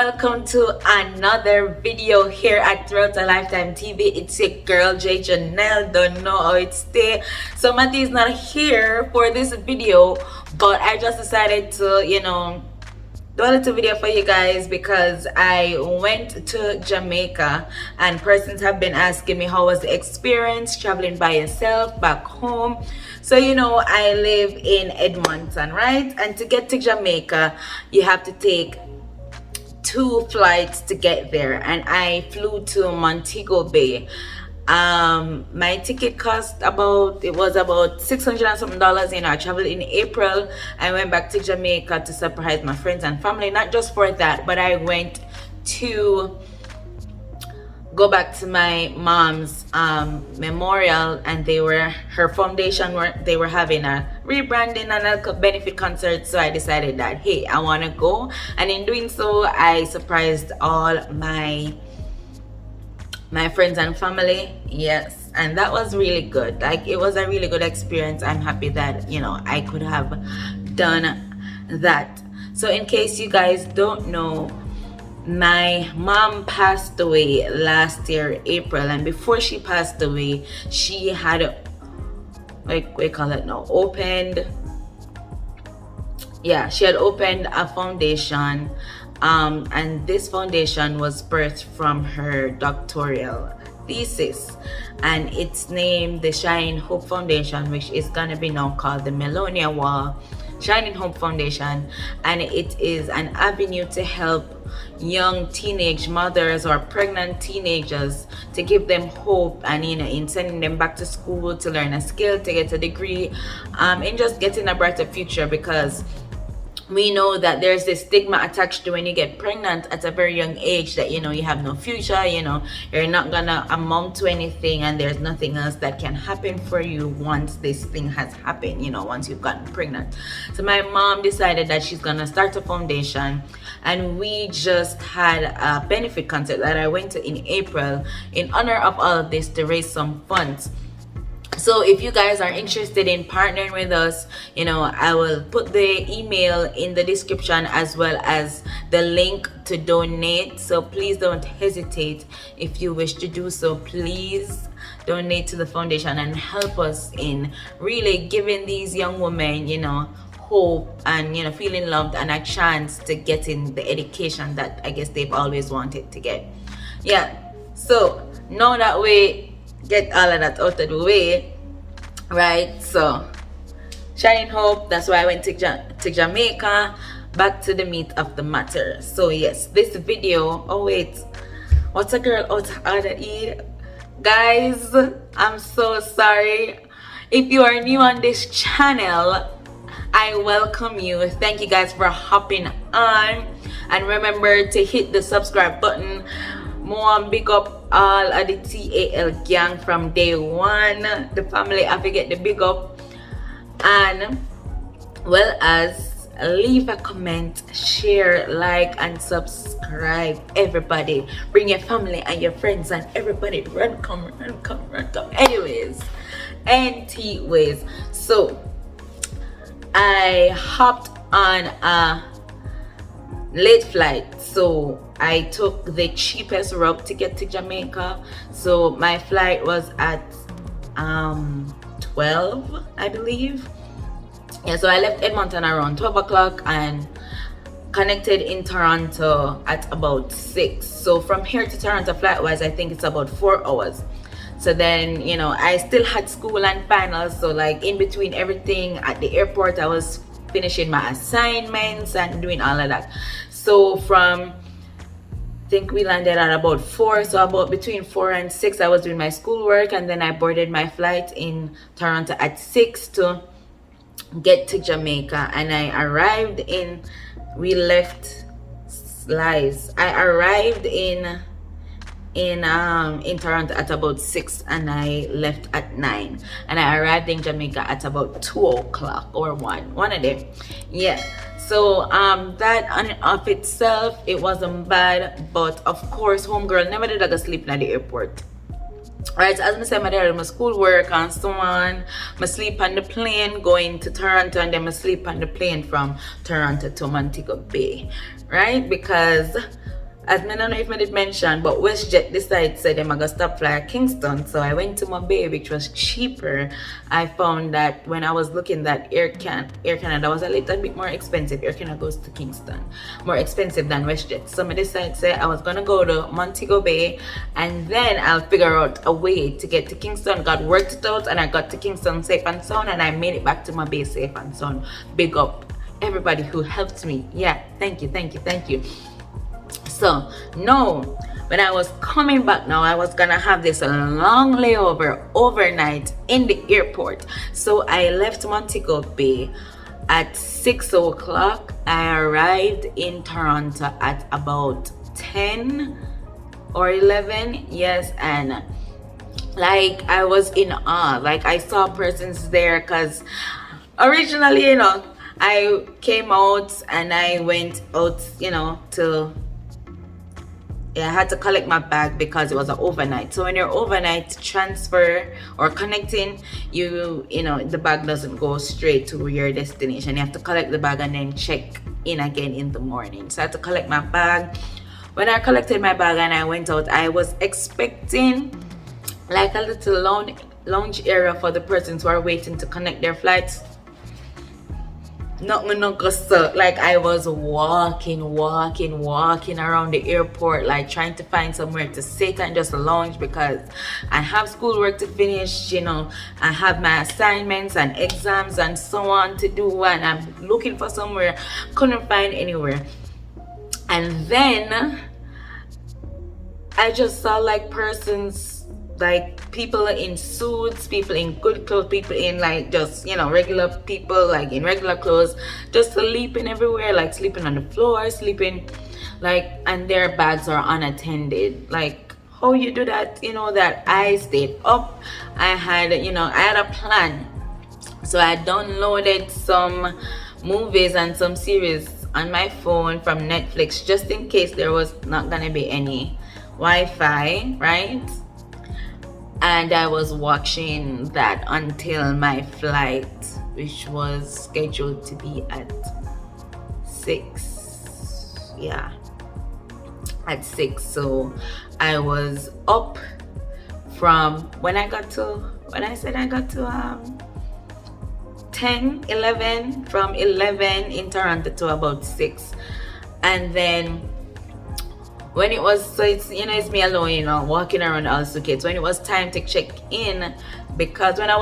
welcome to another video here at Throughout a Lifetime TV. It's your girl J Janelle. Don't know how it's stay. So Matty is not here for this video, but I just decided to do a little video for you guys because I went to Jamaica and persons have been asking me how was the experience traveling by yourself back home. So I live in Edmonton, right? And to get to Jamaica you have to take 2 flights to get there, and I flew to Montego Bay. My ticket cost about $600 and something. I traveled in April. I went back to Jamaica to surprise my friends and family. Not just for that, but I went to go back to my mom's memorial, and her foundation they were having a rebranding and a benefit concert. So I decided that hey, I want to go, and in doing so I surprised all my friends and family. Yes, and that was really good. Like, it was a really good experience. I'm happy that I could have done that. So in case you guys don't know, my mom passed away last year April, and before she passed away she had she had opened a foundation, and this foundation was birthed from her doctoral thesis, and it's named the Shining Hope Foundation, which is gonna be now called the Melonia Wall Shining Hope Foundation. And it is an avenue to help young teenage mothers or pregnant teenagers, to give them hope, and in sending them back to school to learn a skill, to get a degree, and just getting a brighter future, because we know that there's this stigma attached to when you get pregnant at a very young age, that you have no future, you're not gonna amount to anything, and there's nothing else that can happen for you once this thing has happened, once you've gotten pregnant. So my mom decided that she's gonna start a foundation, and we just had a benefit concert that I went to in April in honor of all of this, to raise some funds. So if you guys are interested in partnering with us, I will put the email in the description as well as the link to donate. So please don't hesitate. If you wish to do so, please donate to the foundation and help us in really giving these young women, hope, and feeling loved, and a chance to get in the education that I guess they've always wanted to get. So now that we get all of that out of the way, right? So Shining Hope, that's why I went to Jamaica. Back to the meat of the matter. So yes, this video, what's a girl out of order eat? Guys, I'm so sorry. If you are new on this channel, I welcome you. Thank you guys for hopping on, and remember to hit the subscribe button. More big up all of the TAL gang from day one. The family, I forget the big up, and well as leave a comment, share, like, and subscribe. Everybody, bring your family and your friends and everybody. Run come. Anyways, so I hopped on a late flight, so I took the cheapest route to get to Jamaica. So my flight was at 12, I believe. So I left Edmonton around 12 o'clock and connected in Toronto at about 6. So from here to Toronto flight wise, I think it's about 4 hours. So then I still had school and finals, so like in between everything at the airport I was finishing my assignments and doing all of that. So I think we landed at about 4, so about between 4 and 6 I was doing my schoolwork, and then I boarded my flight in Toronto at 6 to get to Jamaica. And I arrived in Toronto at about 6, and I left at 9, and I arrived in Jamaica at about 2 o'clock or 1 of them. So that on and of itself, it wasn't bad, but of course homegirl never did go sleep at the airport. Right, as I said, I did my schoolwork and so on. I sleep on the plane going to Toronto, and then I sleep on the plane from Toronto to Montego Bay, right? Because as I don't know if I did mention, but WestJet decided said them I gonna stop fly at Kingston. So I went to Mobay, which was cheaper. I found that when I was looking that Air Canada was a little bit more expensive. Air Canada goes to Kingston, more expensive than WestJet. So I decided say I was gonna go to Montego Bay, and then I'll figure out a way to get to Kingston. God worked it out, and I got to Kingston safe and sound, and I made it back to Mobay safe and sound. Big up everybody who helped me. Yeah, thank you, thank you, thank you. So no, when I was coming back now, I was gonna have this long layover overnight in the airport. So I left Montego Bay at 6 o'clock. I arrived in Toronto at about 10 or 11. Yes, and like I was in awe. Like I saw persons there, because originally, I came out and I went out, to, yeah, I had to collect my bag because it was an overnight. So when you're overnight transfer or connecting, the bag doesn't go straight to your destination. You have to collect the bag and then check in again in the morning. So I had to collect my bag. When I collected my bag and I went out, I was expecting like a little lounge area for the persons who are waiting to connect their flights. Like I was walking around the airport, like trying to find somewhere to sit and just lounge, because I have schoolwork to finish, I have my assignments and exams and so on to do, and I'm looking for somewhere, couldn't find anywhere. And then I just saw like persons, like people in suits, people in good clothes, people in like just regular people, like in regular clothes, just sleeping everywhere, like sleeping on the floor, sleeping like, and their bags are unattended. Like how you do that? That I stayed up. I had a plan. So I downloaded some movies and some series on my phone from Netflix, just in case there was not gonna be any Wi-Fi, right? And I was watching that until my flight, which was scheduled to be at 6. Yeah, at 6. So I was up from when I said I got to 10, 11, from 11 in Toronto to about 6. And then when it was, so it's me alone, walking around all suitcases. When it was time to check in, because when I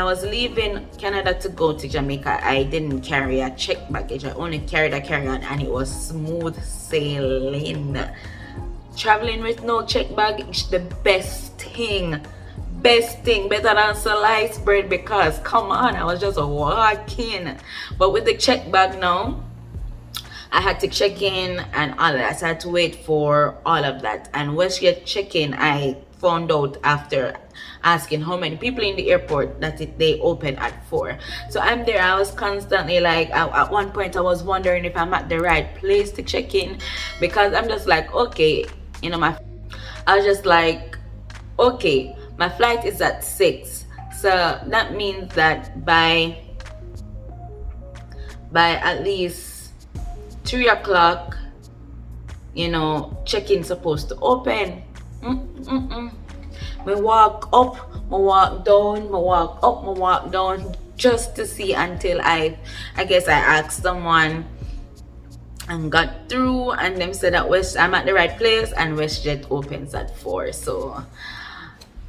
was leaving Canada to go to Jamaica, I didn't carry a checked baggage. I only carried a carry-on, and it was smooth sailing. Traveling with no checked baggage, the best thing, better than sliced bread, because come on, I was just walking. But with the checked bag now, I had to check in and all of that. So I had to wait for all of that. And WestJet check-in, I found out after asking how many people in the airport that they open at 4. So I'm there. I was constantly like, at one point I was wondering if I'm at the right place to check in, because I'm just like, okay, I was just like, okay, my flight is at 6. So that means that by at least 3 o'clock, check-in supposed to open. Me walk up, me walk down, me walk up, me walk down, just to see until I guess I asked someone and got through, and them said that I'm at the right place and WestJet opens at 4. So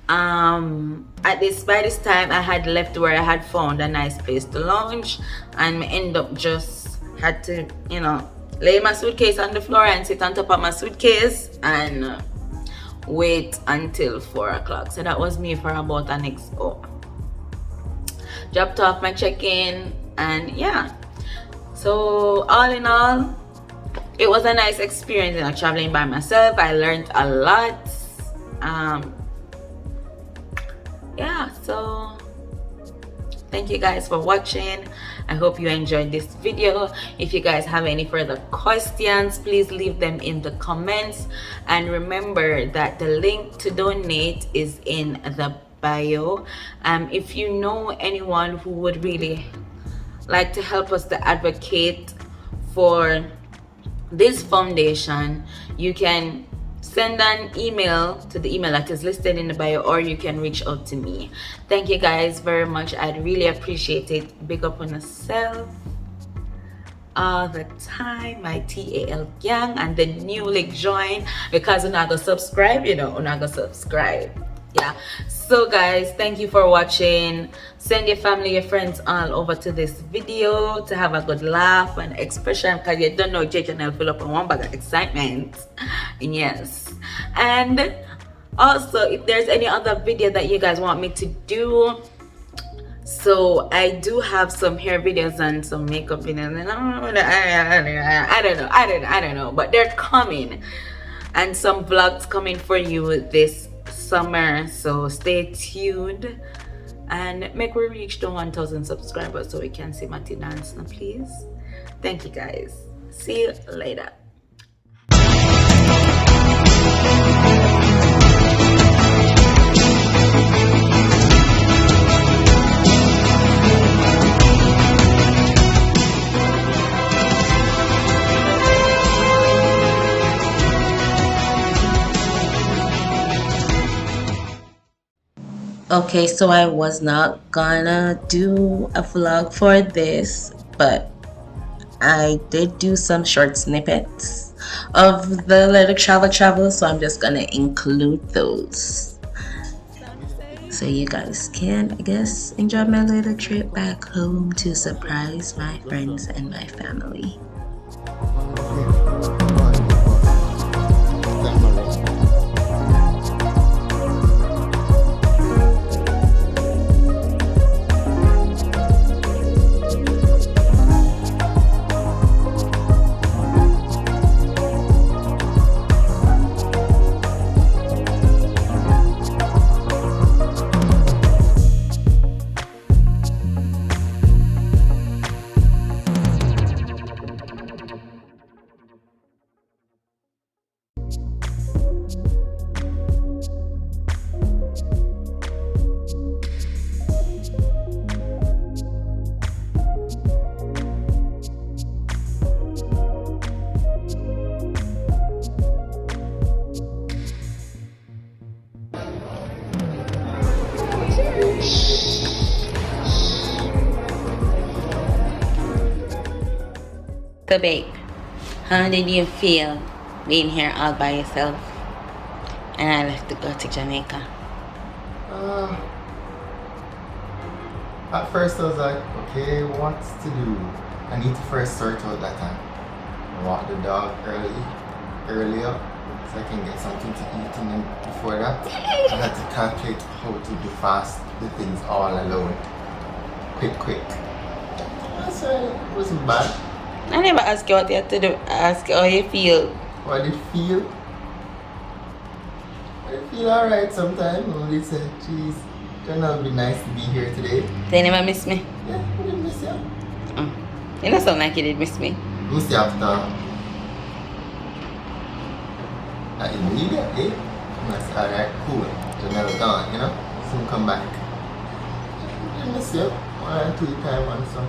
by this time I had left where I had found a nice place to lounge, and me end up just had to lay my suitcase on the floor and sit on top of my suitcase and wait until 4 o'clock. So that was me for about an next hour. Dropped off my check-in, and yeah, so all in all, it was a nice experience, traveling by myself. I learned a lot. Yeah, so thank you guys for watching. I hope you enjoyed this video. If you guys have any further questions, please leave them in the comments, and remember that the link to donate is in the bio. If you know anyone who would really like to help us to advocate for this foundation, you can send an email to the email that is listed in the bio, or you can reach out to me. Thank you guys very much. I'd really appreciate it. Big up on yourself all the time, my TAL gang, and the newly join, because you're not gonna subscribe, you know, you're not gonna subscribe. Yeah, so guys, thank you for watching. Send your family, your friends all over to this video to have a good laugh and expression, because you don't know J channel fill up on one bag of excitement. Yes, and also if there's any other video that you guys want me to do, so I do have some hair videos and some makeup videos, and I don't know, but they're coming, and some vlogs coming for you this summer, so stay tuned and make we reach the 1,000 subscribers so we can see Matty dance now, please. Thank you guys, see you later. Okay, so I was not gonna do a vlog for this, but I did do some short snippets of the little travel, so I'm just gonna include those, so you guys can, I guess, enjoy my little trip back home to surprise my friends and my family. So babe, how did you feel being here all by yourself and I left to go to Jamaica? At first I was like, okay, what's to do? I need to first sort out that time. I walk the dog earlier, so I can get something to eat, and then before that, I had to calculate how to do fast the things all alone. Quick. So it wasn't bad. I never asked you what you had to do. I asked you how you feel. How I did feel? I feel alright sometimes. Only said, geez, it would be nice to be here today. They never miss me? Yeah, I didn't miss you. You don't sound like you did miss me. Miss you after immediately. I said, alright, cool. Janelle gone, you know? Soon come back. I miss you. 1 or 2 times and so.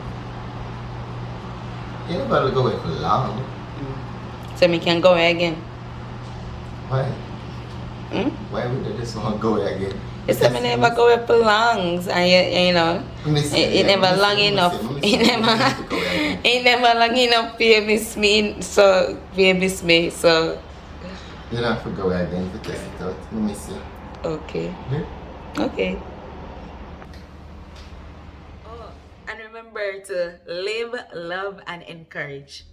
You never go away for long. So me can go away again? Why? Why would I just want to go away again? You said me never go away for long, and you know, it never long enough. It never long enough for you miss me, so you miss me, so. You don't have to go away again to test it out. I miss you. Okay. Yeah? Okay. Oh, and remember to live, love, and encourage.